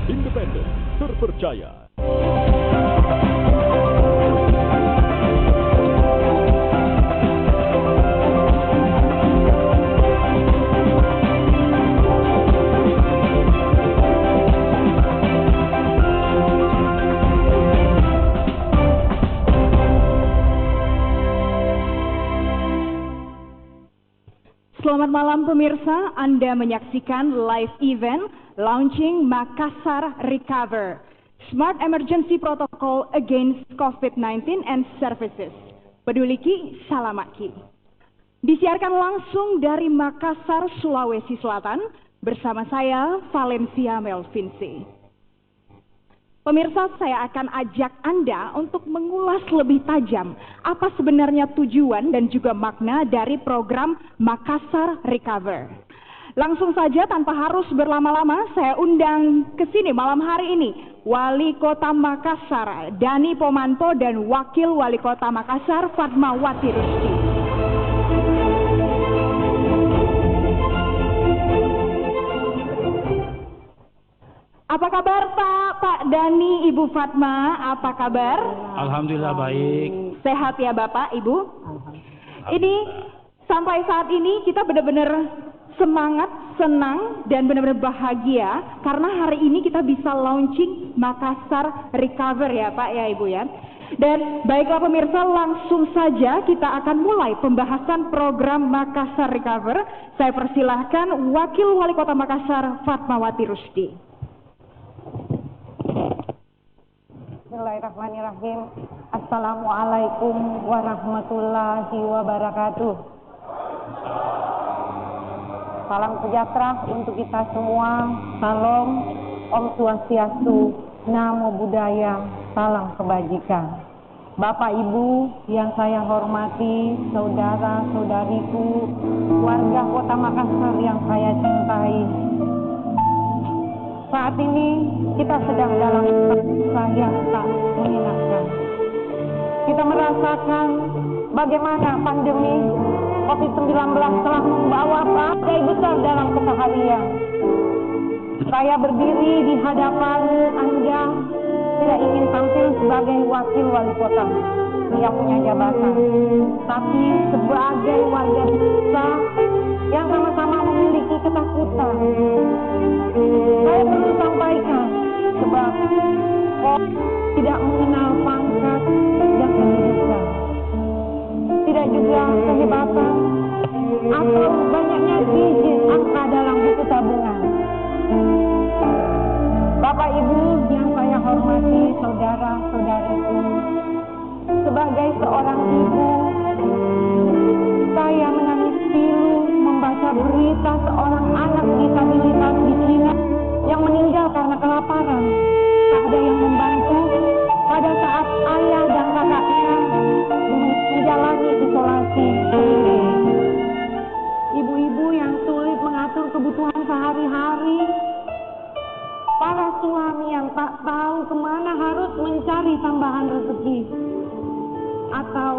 independen, terpercaya. Selamat malam pemirsa, Anda menyaksikan live event Launching Makassar Recover, Smart Emergency Protocol Against COVID-19 and Services. Peduliki, Salamaki. Disiarkan langsung dari Makassar, Sulawesi Selatan, bersama saya Valencia Melvinci. Pemirsa, saya akan ajak Anda untuk mengulas lebih tajam apa sebenarnya tujuan dan juga makna dari program Makassar Recover. Langsung saja tanpa harus berlama-lama, saya undang ke sini malam hari ini Wali Kota Makassar, Dani Pomanto, dan Wakil Wali Kota Makassar, Fatmawati Rusdi. Apa kabar Pak Dani, Ibu Fatma, apa kabar? Alhamdulillah baik. Sehat ya Bapak, Ibu? Ini sampai saat ini kita benar-benar semangat, senang, dan benar-benar bahagia karena hari ini kita bisa launching Makassar Recover ya Pak ya Ibu ya. Dan baiklah pemirsa, langsung saja kita akan mulai pembahasan program Makassar Recover. Saya persilahkan Wakil Wali Kota Makassar, Fatmawati Rusdi. Bismillahirrahmanirrahim. Assalamualaikum warahmatullahi wabarakatuh. Salam sejahtera untuk kita semua. Salam, Om Swastiastu, Namo Buddhaya, salam kebajikan. Bapak Ibu yang saya hormati, saudara-saudariku, warga Kota Makassar yang saya cintai. Saat ini kita sedang dalam masa yang tak menyenangkan. Kita merasakan bagaimana pandemi COVID-19 telah membawa badai besar dalam keseharian. Saya berdiri di hadapan Anda tidak ingin tampil sebagai wakil wali kota yang punya jabatan, tapi sebagai warga biasa yang sama-sama memiliki ketakutan. Saya perlu sampaikan sebab tidak mengenal pangkat dan kedudukan, tidak juga kehebatan atau banyaknya digit angka dalam buku tabungan. Bapak Ibu yang saya hormati, saudara-saudariku, sebagai seorang ibu, saya menangis pilu membaca berita seorang anak disabilitas di Cina yang meninggal karena kelaparan. Tak ada yang membantu pada saat ayah dan kakaknya menjalani isolasi sendiri. Ibu-ibu yang sulit mengatur kebutuhan sehari-hari, para suami yang tak tahu kemana harus mencari tambahan rezeki, atau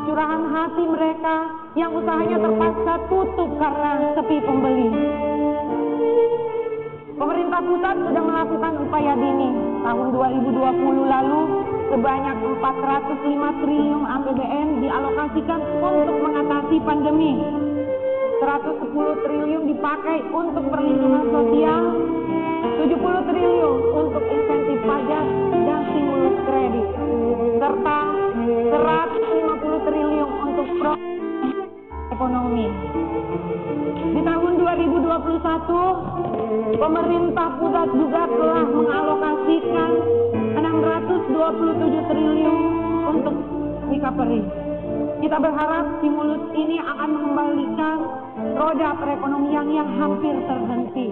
curahan hati mereka yang usahanya terpaksa tutup karena sepi pembeli. Pemerintah pusat sudah melakukan upaya dini. Tahun 2020 lalu sebanyak 405 triliun APBN dialokasikan untuk mengatasi pandemi. 110 triliun dipakai untuk perlindungan sosial, 70 triliun untuk insentif pajak dan stimulus kredit, serta 150 triliun untuk program ekonomi. Di tahun 2021, pemerintah pusat juga telah mengalokasikan 627 triliun untuk recovery. Kita berharap stimulus ini akan mengembalikan roda perekonomian yang hampir terhenti.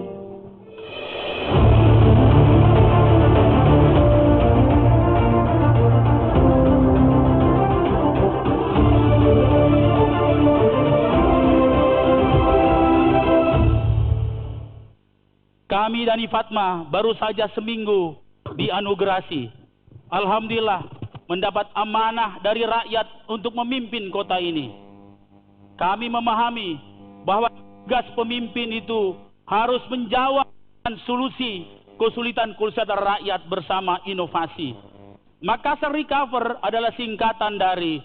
Kami Dani Fatma baru saja seminggu dianugerasi. Alhamdulillah mendapat amanah dari rakyat untuk memimpin kota ini. Kami memahami bahwa tugas pemimpin itu harus menjawab solusi kesulitan-kesulitan rakyat bersama inovasi. Makassar Recover adalah singkatan dari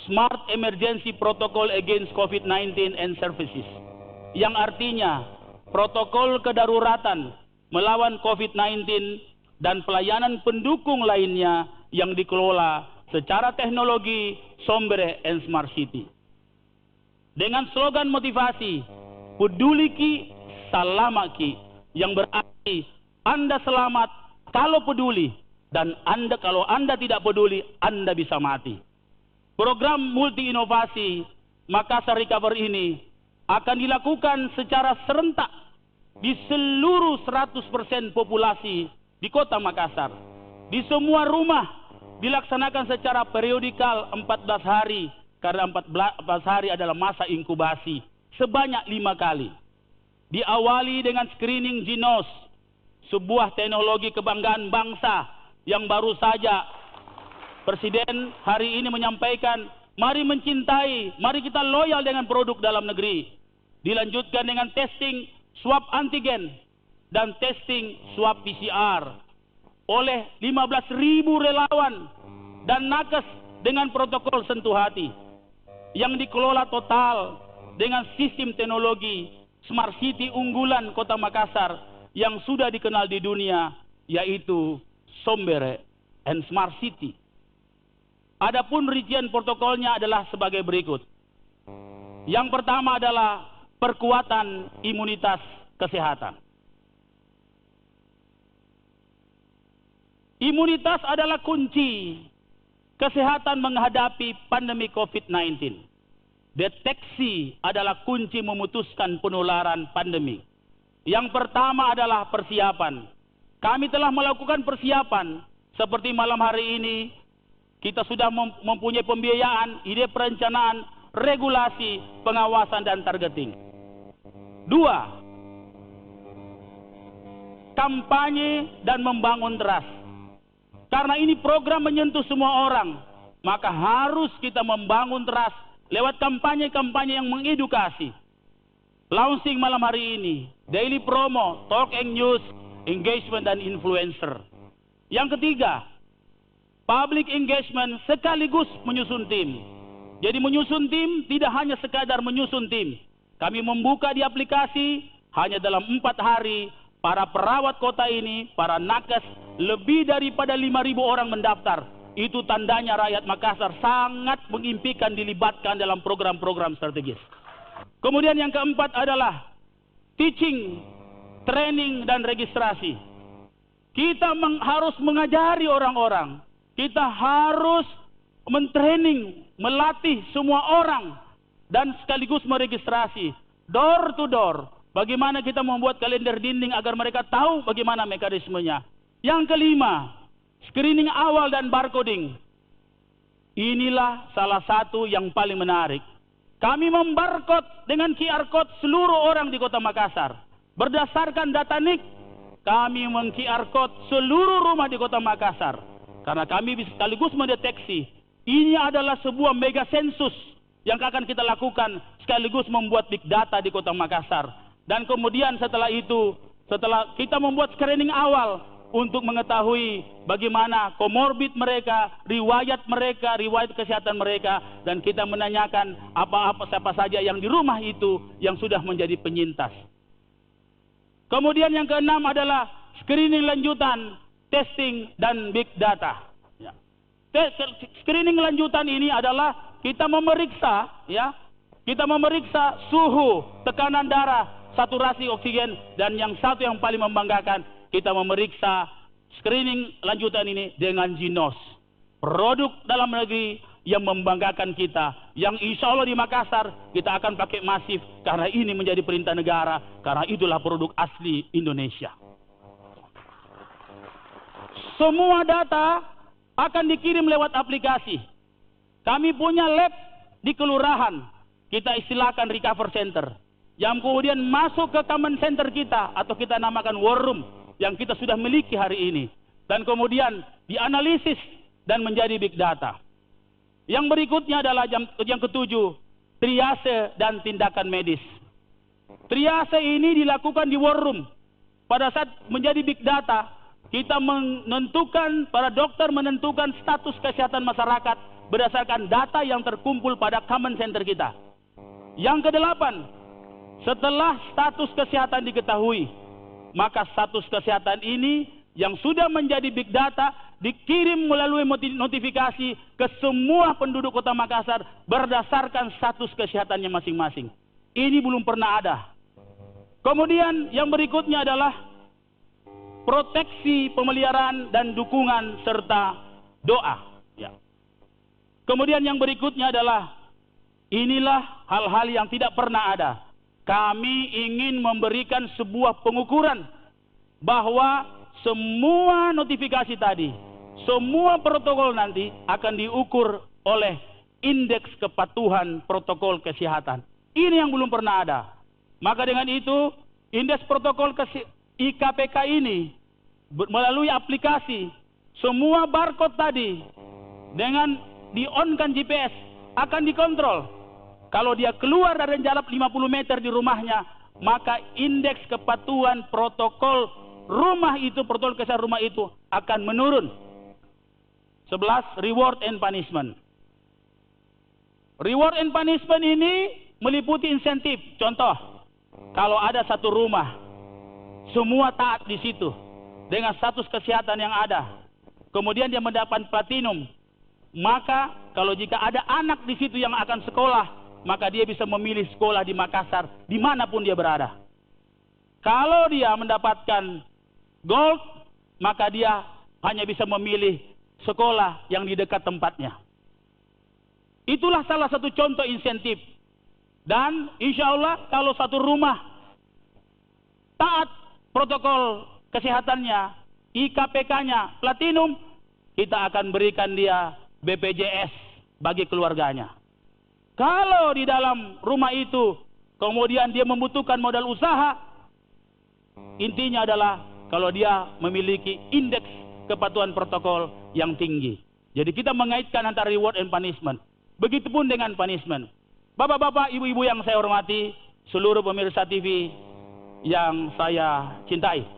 Smart Emergency Protocol Against COVID-19 and Services, yang artinya protokol kedaruratan melawan COVID-19 dan pelayanan pendukung lainnya yang dikelola secara teknologi Sombere and Smart City. Dengan slogan motivasi, peduliki salamaki, yang berarti Anda selamat kalau peduli, dan kalau Anda tidak peduli, Anda bisa mati. Program multi inovasi Makassar Recover ini akan dilakukan secara serentak di seluruh 100% populasi di Kota Makassar. Di semua rumah dilaksanakan secara periodikal 14 hari, karena 14 hari adalah masa inkubasi, sebanyak 5 kali. Diawali dengan screening Ginos, sebuah teknologi kebanggaan bangsa yang baru saja Presiden hari ini menyampaikan, mari mencintai, mari kita loyal dengan produk dalam negeri. Dilanjutkan dengan testing swab antigen dan testing swab PCR oleh 15.000 relawan dan nakes dengan protokol sentuh hati yang dikelola total dengan sistem teknologi Smart City unggulan Kota Makassar yang sudah dikenal di dunia, yaitu Sombere and Smart City. Adapun rincian protokolnya adalah sebagai berikut. Yang pertama adalah perkuatan imunitas kesehatan. Imunitas adalah kunci kesehatan menghadapi pandemi COVID-19. Deteksi adalah kunci memutuskan penularan pandemi. Yang pertama adalah persiapan. Kami telah melakukan persiapan seperti malam hari ini. Kita sudah mempunyai pembiayaan, ide perencanaan, regulasi, pengawasan, dan targeting. 2. Kampanye dan membangun trust. Karena ini program menyentuh semua orang, maka harus kita membangun trust lewat kampanye-kampanye yang mengedukasi. Launching malam hari ini, daily promo, talk and news, engagement, dan influencer. Yang ketiga, public engagement sekaligus menyusun tim. Jadi menyusun tim tidak hanya sekadar menyusun tim. Kami membuka di aplikasi, hanya dalam 4 hari, para perawat kota ini, para nakes, lebih daripada 5.000 orang mendaftar. Itu tandanya rakyat Makassar sangat mengimpikan dilibatkan dalam program-program strategis. Kemudian yang keempat adalah teaching, training, dan registrasi. Kita harus mengajari orang-orang. Kita harus mentraining, melatih semua orang, dan sekaligus meregistrasi door to door. Bagaimana kita membuat kalender dinding agar mereka tahu bagaimana mekanismenya. Yang kelima, screening awal dan barcoding. Inilah salah satu yang paling menarik. Kami membarcode dengan QR code seluruh orang di Kota Makassar. Berdasarkan data NIK, kami meng-QR code seluruh rumah di Kota Makassar. Karena kami sekaligus mendeteksi, ini adalah sebuah mega sensus yang akan kita lakukan sekaligus membuat big data di Kota Makassar. Dan kemudian setelah itu, setelah kita membuat screening awal untuk mengetahui bagaimana komorbid mereka, riwayat kesehatan mereka, dan kita menanyakan apa-apa siapa saja yang di rumah itu yang sudah menjadi penyintas. Kemudian yang keenam adalah screening lanjutan, testing, dan big data. Ya. Screening lanjutan ini adalah kita memeriksa, kita memeriksa suhu, tekanan darah, saturasi oksigen, dan yang satu yang paling membanggakan, kita memeriksa screening lanjutan ini dengan Ginos, produk dalam negeri yang membanggakan kita, yang insya Allah di Makassar kita akan pakai masif karena ini menjadi perintah negara, karena itulah produk asli Indonesia. Semua data akan dikirim lewat aplikasi. Kami punya lab di kelurahan, kita istilahkan recover center, yang kemudian masuk ke common center kita atau kita namakan war room yang kita sudah miliki hari ini, dan kemudian dianalisis dan menjadi big data. Yang berikutnya adalah yang ketujuh, triase dan tindakan medis. Triase ini dilakukan di war room. pada saat menjadi big data, kita menentukan, para dokter menentukan status kesehatan masyarakat berdasarkan data yang terkumpul pada common center kita. Yang kedelapan, setelah status kesehatan diketahui, maka status kesehatan ini yang sudah menjadi big data dikirim melalui notifikasi ke semua penduduk Kota Makassar berdasarkan status kesehatannya masing-masing. Ini belum pernah ada. Kemudian yang berikutnya adalah proteksi, pemeliharaan dan dukungan serta doa. Ya. Kemudian yang berikutnya adalah inilah hal-hal yang tidak pernah ada. Kami ingin memberikan sebuah pengukuran bahwa semua notifikasi tadi, semua protokol nanti akan diukur oleh indeks kepatuhan protokol kesehatan. Ini yang belum pernah ada. Maka dengan itu, indeks protokol IKPK ini melalui aplikasi, semua barcode tadi dengan di-on-kan GPS akan dikontrol. Kalau dia keluar dari jarak 50 meter di rumahnya, maka indeks kepatuhan protokol rumah itu, protokol kesehatan rumah itu akan menurun. 11, reward and punishment. Reward and punishment ini meliputi insentif. Contoh, kalau ada satu rumah, semua taat di situ dengan status kesehatan yang ada, kemudian dia mendapat platinum, maka kalau jika ada anak di situ yang akan sekolah, maka dia bisa memilih sekolah di Makassar dimanapun dia berada. Kalau dia mendapatkan gold, maka dia hanya bisa memilih sekolah yang di dekat tempatnya. Itulah salah satu contoh insentif. Dan insya Allah kalau satu rumah taat protokol kesehatannya, IKPK-nya platinum, kita akan berikan dia BPJS bagi keluarganya. Kalau di dalam rumah itu kemudian dia membutuhkan modal usaha, intinya adalah kalau dia memiliki indeks kepatuhan protokol yang tinggi. Jadi kita mengaitkan antara reward and punishment. Begitupun dengan punishment. Bapak-bapak, ibu-ibu yang saya hormati, seluruh pemirsa TV yang saya cintai.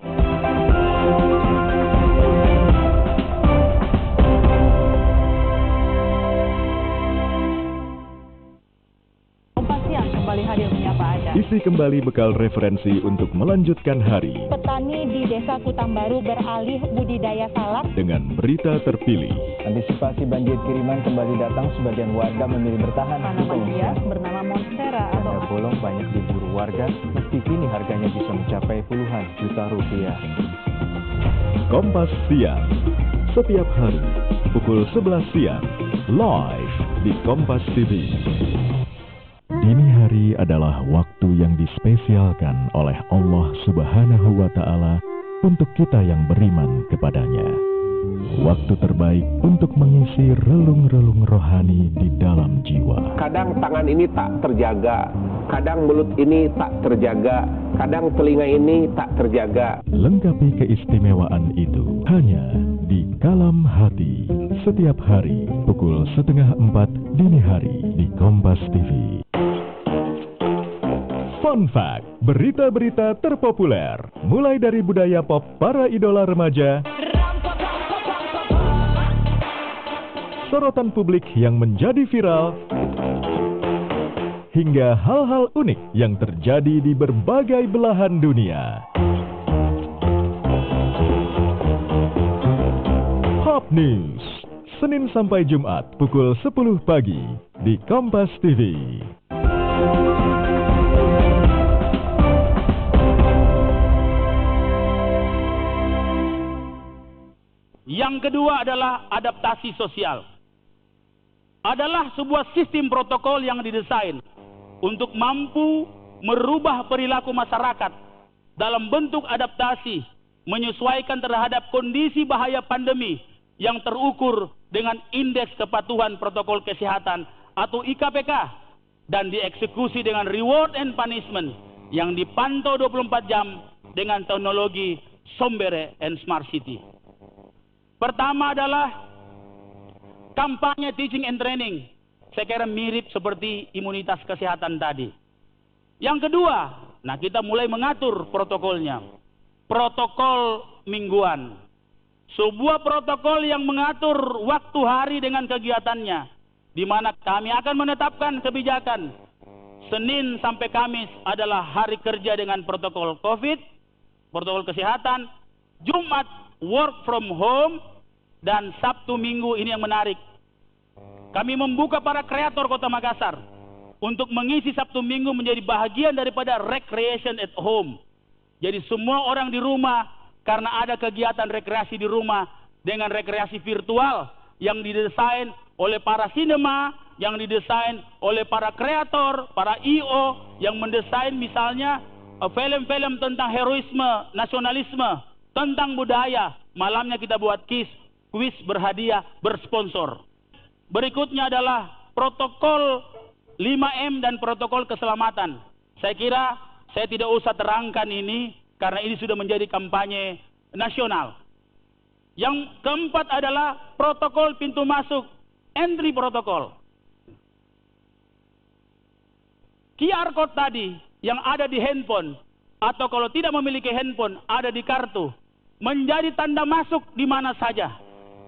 Kembali hadir menyapa Anda. Isi kembali bekal referensi untuk melanjutkan hari. Petani di Desa Kutangbaru beralih budidaya salak Dengan berita terpilih. Antisipasi banjir kiriman kembali datang, sebagian warga memilih bertahan di tanaman pengungsian. hias bernama monstera atau Tanda bolong banyak diburu warga, meski kini harganya bisa mencapai puluhan juta rupiah. Kompas Siang. Setiap hari pukul 11 siang live di Kompas TV. Dini hari adalah waktu yang dispesialkan oleh Allah Subhanahu wa Ta'ala untuk kita yang beriman kepadanya. Waktu terbaik untuk mengisi relung-relung rohani di dalam jiwa. Kadang tangan ini tak terjaga, kadang mulut ini tak terjaga, kadang telinga ini tak terjaga. Lengkapi keistimewaan itu hanya di Kalam Hati. Setiap hari pukul 3:30 dini hari di Kompas TV. Fun Fact, berita-berita terpopuler, mulai dari budaya pop para idola remaja, sorotan publik yang menjadi viral, hingga hal-hal unik yang terjadi di berbagai belahan dunia. Hot News, Senin sampai Jumat pukul 10 pagi di Kompas TV. Yang kedua adalah adaptasi sosial. Adalah sebuah sistem protokol yang didesain untuk mampu merubah perilaku masyarakat dalam bentuk adaptasi, menyesuaikan terhadap kondisi bahaya pandemi yang terukur dengan indeks kepatuhan protokol kesehatan atau IKPK dan dieksekusi dengan reward and punishment yang dipantau 24 jam dengan teknologi Sombere and Smart City. Pertama adalah kampanye teaching and training. Saya kira mirip seperti imunitas kesehatan tadi. Yang kedua, nah kita mulai mengatur protokolnya. protokol mingguan. Sebuah protokol yang mengatur waktu hari dengan kegiatannya, di mana kami akan menetapkan kebijakan. Senin sampai Kamis adalah hari kerja dengan protokol COVID, protokol kesehatan. Jumat work from home, dan Sabtu Minggu ini yang menarik. Kami membuka para kreator Kota Makassar untuk mengisi Sabtu Minggu menjadi bahagian daripada recreation at home. Jadi semua orang di rumah, karena ada kegiatan rekreasi di rumah dengan rekreasi virtual yang didesain oleh para sinema, yang didesain oleh para kreator, para IO yang mendesain misalnya film-film tentang heroisme, nasionalisme, tentang budaya. Malamnya kita buat kuis berhadiah, bersponsor. Berikutnya adalah protokol 5M dan protokol keselamatan. Saya kira saya tidak usah terangkan ini karena ini sudah menjadi kampanye nasional. Yang keempat adalah protokol pintu masuk, entry protokol. QR code tadi yang ada di handphone, atau kalau tidak memiliki handphone ada di kartu, menjadi tanda masuk di mana saja.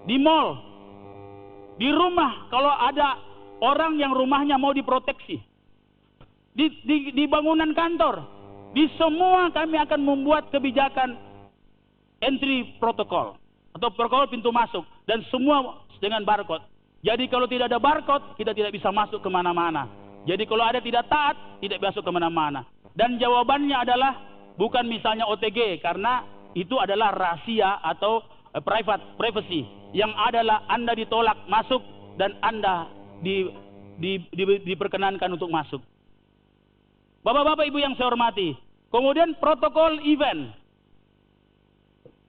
Di mall, di rumah kalau ada orang yang rumahnya mau diproteksi, di bangunan kantor, di semua kami akan membuat kebijakan entry protokol atau protokol pintu masuk, dan semua dengan barcode. Jadi kalau tidak ada barcode, kita tidak bisa masuk kemana-mana. Jadi kalau ada tidak taat, tidak masuk kemana-mana. Dan jawabannya adalah bukan misalnya OTG, karena itu adalah rahasia atau privacy, yang adalah Anda ditolak masuk dan Anda diperkenankan untuk masuk. Bapak-bapak ibu yang saya hormati, kemudian protokol event.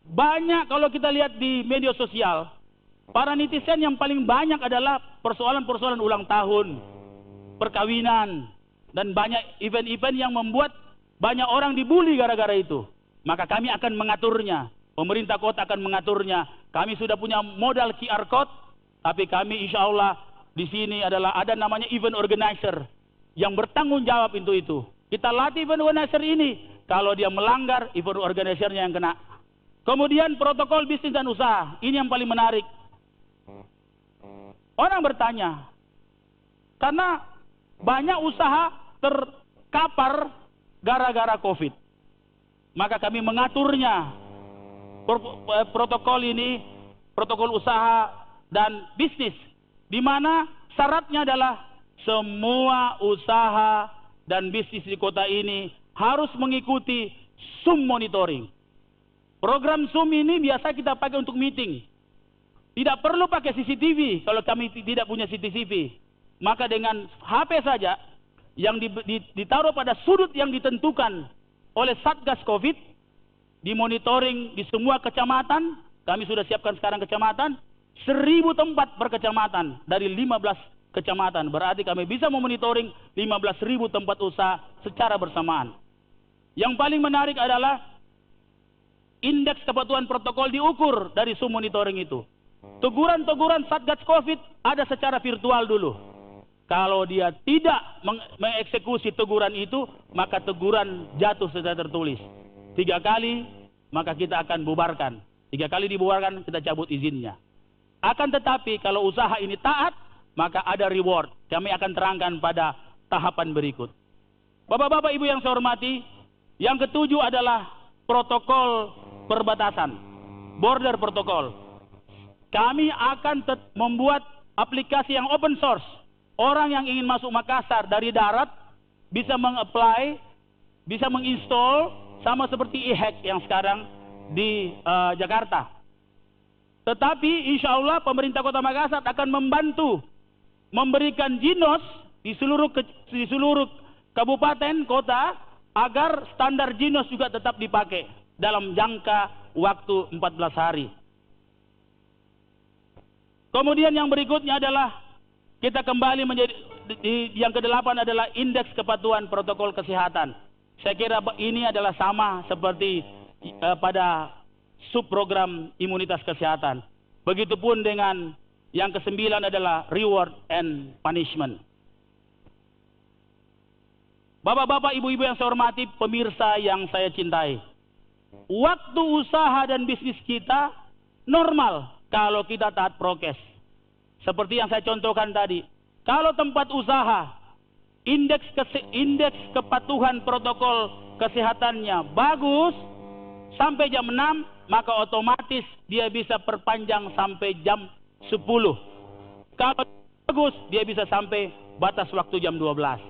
Banyak kalau kita lihat di media sosial, para netizen yang paling banyak adalah persoalan-persoalan ulang tahun, perkawinan, dan banyak event-event yang membuat banyak orang dibully gara-gara itu. Maka kami akan mengaturnya, pemerintah kota akan mengaturnya. Kami sudah punya modal QR code, tapi kami insya Allah di sini adalah ada namanya event organizer yang bertanggung jawab untuk itu. Kita latih event organizer ini, kalau dia melanggar, event organizernya yang kena. Kemudian protokol bisnis dan usaha, ini yang paling menarik. Orang bertanya, karena banyak usaha terkapar gara-gara COVID. Maka kami mengaturnya, protokol ini, protokol usaha dan bisnis, di mana syaratnya adalah semua usaha dan bisnis di kota ini harus mengikuti Zoom monitoring. Program Zoom ini biasa kita pakai untuk meeting. Tidak perlu pakai CCTV kalau kami tidak punya CCTV. Maka dengan HP saja yang ditaruh pada sudut yang ditentukan oleh Satgas COVID, dimonitoring di semua kecamatan. Kami sudah siapkan sekarang kecamatan 1000 tempat per kecamatan dari 15 kecamatan. Berarti kami bisa memonitoring 15.000 tempat usaha secara bersamaan. Yang paling menarik adalah indeks kepatuhan protokol diukur dari Zoom monitoring itu. Teguran-teguran Satgas COVID ada secara virtual dulu. Kalau dia tidak mengeksekusi teguran itu, maka teguran jatuh secara tertulis. 3 kali, maka kita akan bubarkan. 3 kali dibubarkan, kita cabut izinnya. Akan tetapi, kalau usaha ini taat, maka ada reward. Kami akan terangkan pada tahapan berikut. Bapak-bapak ibu yang saya hormati, yang ketujuh adalah protokol perbatasan, border protokol. Kami akan membuat aplikasi yang open source. Orang yang ingin masuk Makassar dari darat bisa meng-apply, bisa menginstall, sama seperti e-hack yang sekarang di Jakarta. Tetapi insya Allah pemerintah Kota Makassar akan membantu memberikan jinos di seluruh kabupaten kota agar standar jinos juga tetap dipakai dalam jangka waktu 14 hari. Kemudian yang berikutnya adalah kita kembali menjadi yang ke-8 adalah indeks kepatuhan protokol kesehatan. Saya kira ini adalah sama seperti pada subprogram imunitas kesehatan. Begitupun dengan yang ke-9 adalah reward and punishment. Bapak-bapak, ibu-ibu yang saya hormati, pemirsa yang saya cintai. waktu usaha dan bisnis kita normal kalau kita taat prokes. Seperti yang saya contohkan tadi. Kalau tempat usaha, indeks kepatuhan protokol kesehatannya bagus, sampai jam 6, maka otomatis dia bisa perpanjang sampai jam 10. Kalau bagus, dia bisa sampai batas waktu jam 12.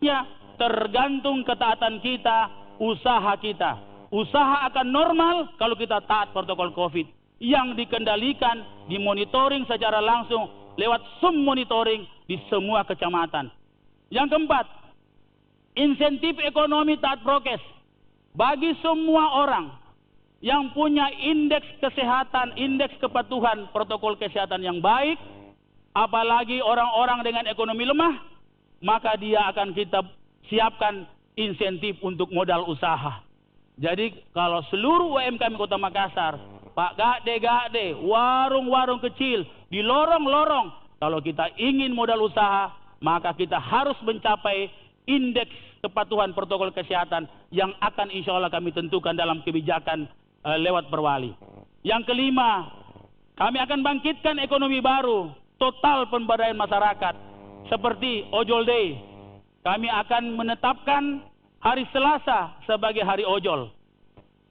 Ya, tergantung ketaatan kita, usaha kita. Usaha akan normal kalau kita taat protokol COVID yang dikendalikan, dimonitoring secara langsung lewat Zoom monitoring di semua kecamatan. Yang keempat, insentif ekonomi taat prokes bagi semua orang yang punya indeks kesehatan, indeks kepatuhan protokol kesehatan yang baik, apalagi orang-orang dengan ekonomi lemah, maka dia akan kita siapkan insentif untuk modal usaha. Jadi kalau seluruh UMKM Kota Makassar, Pak Gade, warung-warung kecil di lorong-lorong, kalau kita ingin modal usaha, maka kita harus mencapai indeks kepatuhan protokol kesehatan yang akan insya Allah kami tentukan dalam kebijakan lewat Perwali. Yang kelima, kami akan bangkitkan ekonomi baru, total pemberdayaan masyarakat, seperti Ojol Day. Kami akan menetapkan hari Selasa sebagai hari ojol.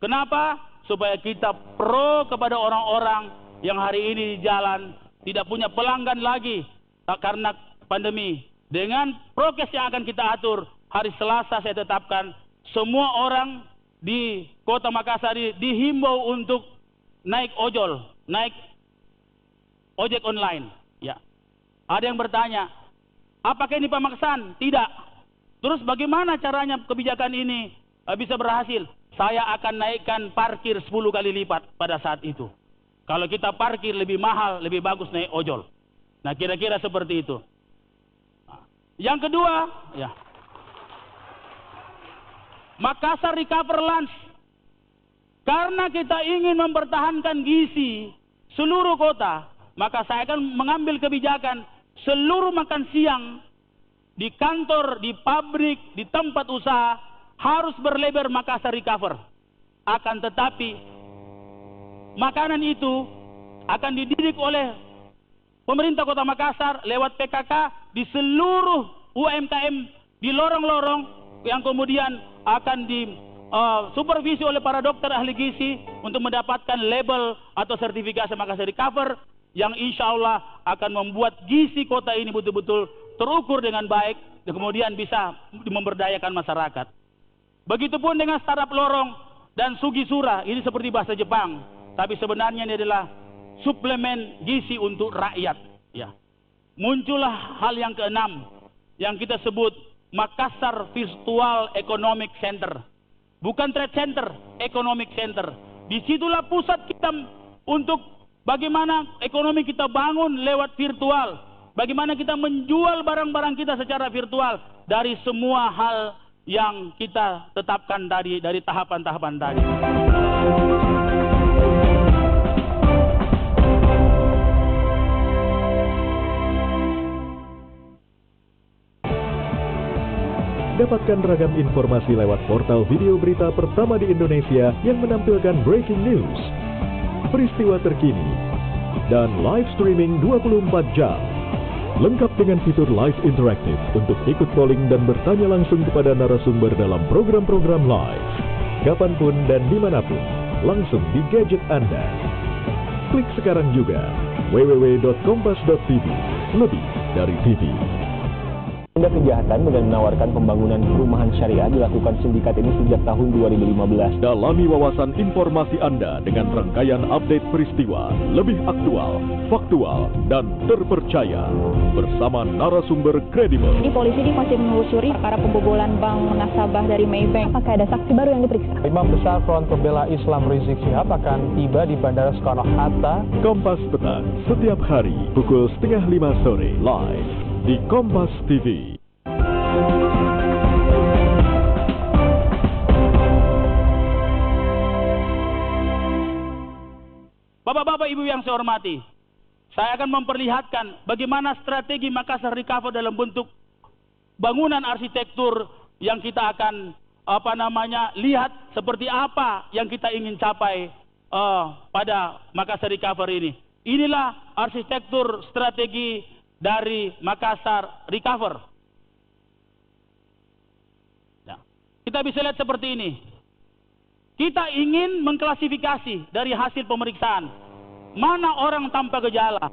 Kenapa? Supaya kita pro kepada orang-orang yang hari ini di jalan tidak punya pelanggan lagi karena pandemi. Dengan prokes yang akan kita atur, hari Selasa saya tetapkan semua orang di Kota Makassar dihimbau untuk naik ojol, naik ojek online. Ya. Ada yang bertanya, apakah ini pemaksaan? Tidak. Terus bagaimana caranya kebijakan ini bisa berhasil? Saya akan naikkan parkir 10 kali lipat pada saat itu. Kalau kita parkir lebih mahal, lebih bagus naik ojol. Nah, kira-kira seperti itu. Yang kedua, ya, Makassar Recover Lunch. Karena kita ingin mempertahankan gizi seluruh kota, maka saya akan mengambil kebijakan seluruh makan siang di kantor, di pabrik, di tempat usaha harus berlabel Makassar Recover. Akan tetapi makanan itu akan dididik oleh pemerintah Kota Makassar lewat PKK di seluruh UMKM di lorong-lorong yang kemudian akan disupervisi oleh para dokter ahli gizi untuk mendapatkan label atau sertifikasi Makassar Recover yang insya Allah akan membuat gizi kota ini betul-betul terukur dengan baik dan kemudian bisa memberdayakan masyarakat. Begitupun dengan startup lorong dan sugisura, ini seperti bahasa Jepang, tapi sebenarnya ini adalah suplemen gizi untuk rakyat. Ya. Muncullah hal yang keenam yang kita sebut Makassar Virtual Economic Center, bukan trade center, economic center. Disitulah pusat kita untuk bagaimana ekonomi kita bangun lewat virtual, bagaimana kita menjual barang-barang kita secara virtual dari semua hal yang kita tetapkan dari tahapan-tahapan tadi. Dapatkan ragam informasi lewat portal video berita pertama di Indonesia yang menampilkan breaking news, peristiwa terkini, dan live streaming 24 jam. Lengkap dengan fitur live interaktif untuk ikut polling dan bertanya langsung kepada narasumber dalam program-program live. Kapanpun dan dimanapun, langsung di gadget Anda. Klik sekarang juga www.kompas.tv, lebih dari TV. Tindak kejahatan dengan menawarkan pembangunan perumahan syariah dilakukan sindikat ini sejak tahun 2015. Dalami wawasan informasi Anda dengan rangkaian update peristiwa lebih aktual, faktual, dan terpercaya bersama narasumber kredibel. Di polisi masih menelusuri para pembobolan bank nasabah dari Maybank. Apakah ada saksi baru yang diperiksa? Imam Besar Front Pembela Islam Rizik Syihab akan tiba di Bandara Soekarno-Hatta. Kompas Petang setiap hari pukul 4:30 sore live di Kompas TV. Bapak-bapak, ibu yang saya hormati, saya akan memperlihatkan bagaimana strategi Makassar Recover dalam bentuk bangunan arsitektur yang kita akan lihat seperti apa yang kita ingin capai pada Makassar Recover ini. Inilah arsitektur strategi dari Makassar Recover. Nah, kita bisa lihat seperti ini. Kita ingin mengklasifikasi dari hasil pemeriksaan mana orang tanpa gejala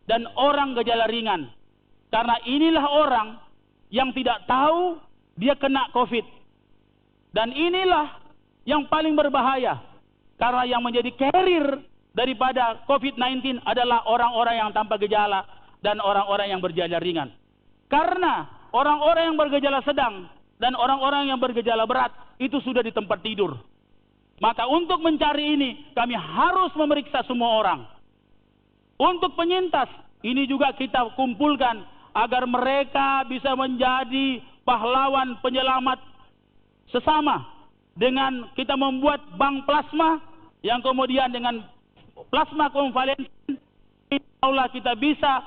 dan orang gejala ringan. Karena inilah orang yang tidak tahu dia kena COVID. Dan inilah yang paling berbahaya. Karena yang menjadi carrier daripada COVID-19 adalah orang-orang yang tanpa gejala dan orang-orang yang bergejala ringan. Karena orang-orang yang bergejala sedang dan orang-orang yang bergejala berat itu sudah di tempat tidur. Maka untuk mencari ini kami harus memeriksa semua orang. Untuk penyintas ini juga kita kumpulkan agar mereka bisa menjadi pahlawan penyelamat sesama. Dengan kita membuat bank plasma yang kemudian dengan plasma konvalen insya kita bisa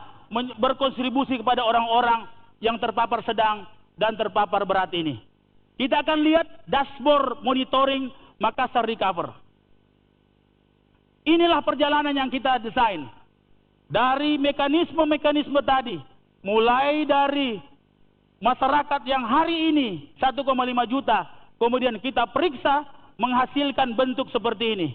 berkontribusi kepada orang-orang yang terpapar sedang dan terpapar berat ini. Kita akan lihat dashboard monitoring Makassar Recover. Inilah perjalanan yang kita desain. Dari mekanisme-mekanisme tadi, mulai dari masyarakat yang hari ini 1,5 juta, kemudian kita periksa menghasilkan bentuk seperti ini.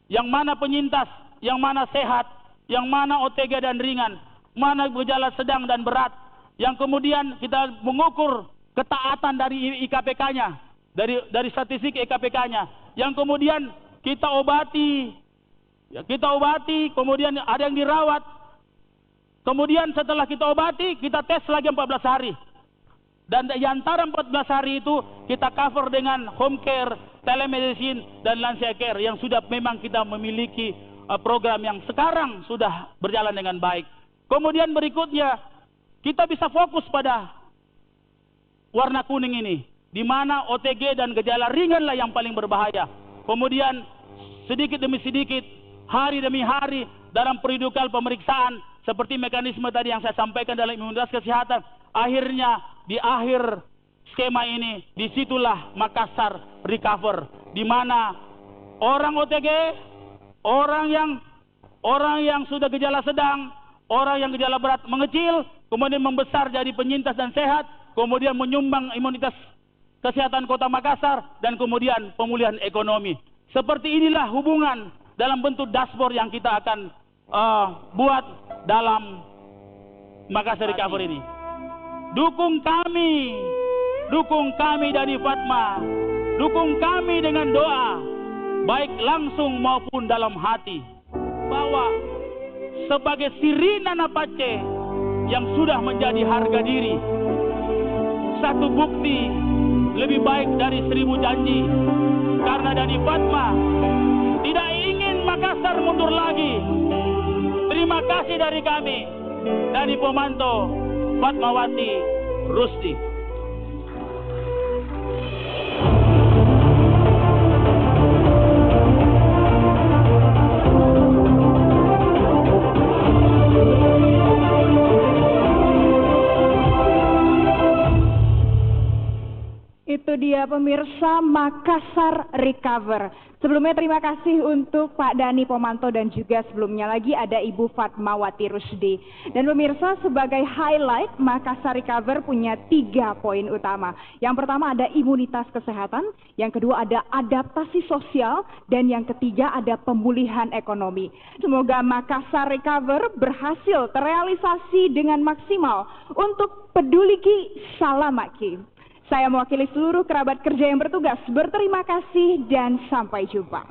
Yang mana penyintas, yang mana sehat, yang mana OTG dan ringan, mana gejala sedang dan berat. Yang kemudian kita mengukur ketaatan dari IKPK-nya, dari statistik IKPK-nya. Yang kemudian kita obati, kemudian ada yang dirawat. Kemudian setelah kita obati, kita tes lagi 14 hari. Dan di antara 14 hari itu kita cover dengan home care, telemedicine, dan lansia care yang sudah memang kita memiliki program yang sekarang sudah berjalan dengan baik. Kemudian berikutnya kita bisa fokus pada warna kuning ini, di mana OTG dan gejala ringanlah yang paling berbahaya. Kemudian sedikit demi sedikit, hari demi hari dalam periodikal pemeriksaan seperti mekanisme tadi yang saya sampaikan dalam imunitas kesehatan, akhirnya di akhir skema ini disitulah Makassar Recover, di mana orang OTG, orang yang sudah gejala sedang, orang yang gejala berat mengecil, kemudian membesar jadi penyintas dan sehat, kemudian menyumbang imunitas kesehatan Kota Makassar, dan kemudian pemulihan ekonomi. Seperti inilah hubungan dalam bentuk dashboard yang kita akan buat dalam Makassar Recover ini. Dukung kami dari Fatma, dukung kami dengan doa, baik langsung maupun dalam hati, bahwa sebagai Sirina Napace yang sudah menjadi harga diri, satu bukti lebih baik dari 1000 janji. Karena dari Fatma tidak ingin Makassar mundur lagi. Terima kasih dari kami, dari Pemanto Fatmawati Rusdi. Itu dia pemirsa Makassar Recover. Sebelumnya terima kasih untuk Pak Dani Pomanto dan juga sebelumnya lagi ada Ibu Fatmawati Rusdi. Dan pemirsa, sebagai highlight Makassar Recover punya 3 poin utama. Yang pertama ada imunitas kesehatan, yang kedua ada adaptasi sosial, dan yang ketiga ada pemulihan ekonomi. Semoga Makassar Recover berhasil terrealisasi dengan maksimal untuk peduliki salamaki. Saya mewakili seluruh kerabat kerja yang bertugas. Berterima kasih dan sampai jumpa.